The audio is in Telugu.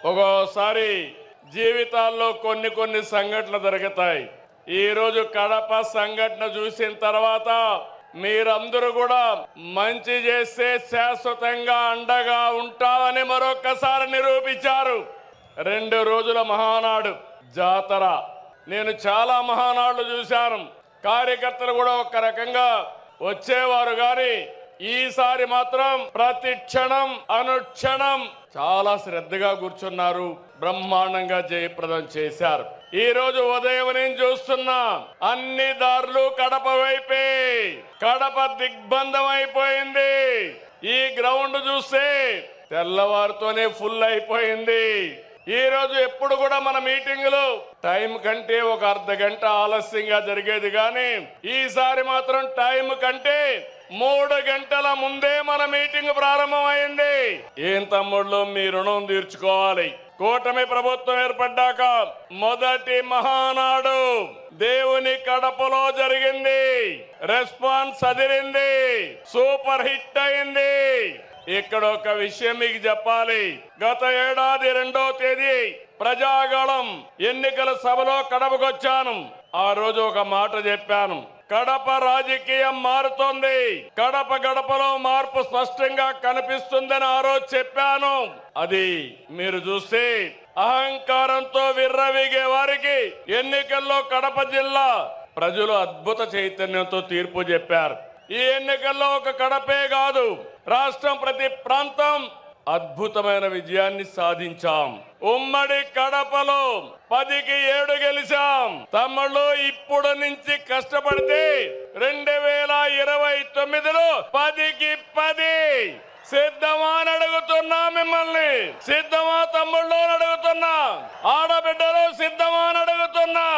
ఒక్కోసారి జీవితాల్లో కొన్ని సంఘటనలు జరుగుతాయి. ఈ రోజు కడప సంఘటన చూసిన తర్వాత మీరందరూ కూడా మంచి చేస్తే శాశ్వతంగా అండగా ఉంటారని మరొకసారి నిరూపించారు. 2 రోజుల మహానాడు జాతర, నేను చాలా మహానాడులు చూశాను. కార్యకర్తలు కూడా ఒక రకంగా వచ్చేవారు, కానీ ఈసారి మాత్రం ప్రతి క్షణం అనుక్షణం చాలా శ్రద్ధగా కూర్చున్నారు, బ్రహ్మాండంగా జయప్రదం చేశారు. ఈ రోజు ఉదయం నేను చూస్తున్నా అన్ని దారులు కడప వైపే, కడప దిగ్బంధం అయిపోయింది. ఈ గ్రౌండ్ చూస్తే తెల్లవారుతోనే ఫుల్ అయిపోయింది. ఈ రోజు ఎప్పుడు కూడా మన మీటింగులు టైం కంటే ఒక అర్ధ గంట ఆలస్యంగా జరిగేది, కానీ ఈసారి మాత్రం టైం కంటే 3 గంటల ముందే మన మీటింగ్ ప్రారంభమైంది. ఏం తమ్ముళ్ళు, మీ రుణం తీర్చుకోవాలి. కూటమి ప్రభుత్వం ఏర్పడ్డాక మొదటి మహానాడు దేవుని కడపలో జరిగింది. రెస్పాన్స్ అదిరింది, సూపర్ హిట్ అయింది. ఇక్కడ ఒక విషయం మీకు చెప్పాలి. గత ఏడాది 2వ తేదీ ప్రజాగళం ఎన్నికల సభలో కడపకొచ్చాను. ఆ రోజు ఒక మాట చెప్పాను, కడప రాజకీయం మారుతోంది, కడప గడపలో మార్పు స్పష్టంగా కనిపిస్తుందని ఆ రోజు చెప్పాను. అది మీరు చూస్తే అహంకారంతో విర్రవీగే వారికి ఎన్నికల్లో కడప జిల్లా ప్రజలు అద్భుత చైతన్యంతో తీర్పు చెప్పారు. ఈ ఎన్నికల్లో ఒక కడపే కాదు, రాష్ట్రం ప్రతి ప్రాంతం అద్భుతమైన విజయాన్ని సాధించాం. ఉమ్మడి కడపలో 10కి 7 గెలిచాం. తమ్ముళ్ళు, ఇప్పుడు నుంచి కష్టపడితే 2029లో 10కి 10 సిద్ధమా అని అడుగుతున్నా మిమ్మల్ని. సిద్ధమా తమ్ముళ్ళు అని అడుగుతున్నా, ఆడబిడ్డలు సిద్ధమా అని అడుగుతున్నా.